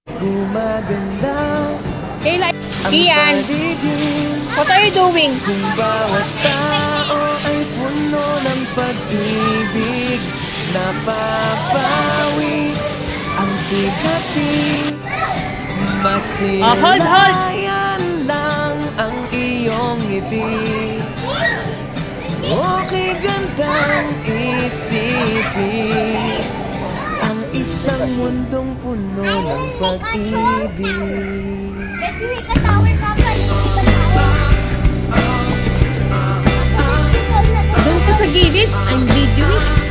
Gumaganda Kayla, ang Ian, paligid. what are you doing? Kung bawat tao ay puno ng pag-ibig, napapawi ang tighati. Hold. Masilayan lang ang iyong ngiti. Okay gandang isipin ang isang mundong puno ng pag-ibig. Let's make a tower, Papa. Let's make a tower. Doon ka sa gilid, I'm videoing.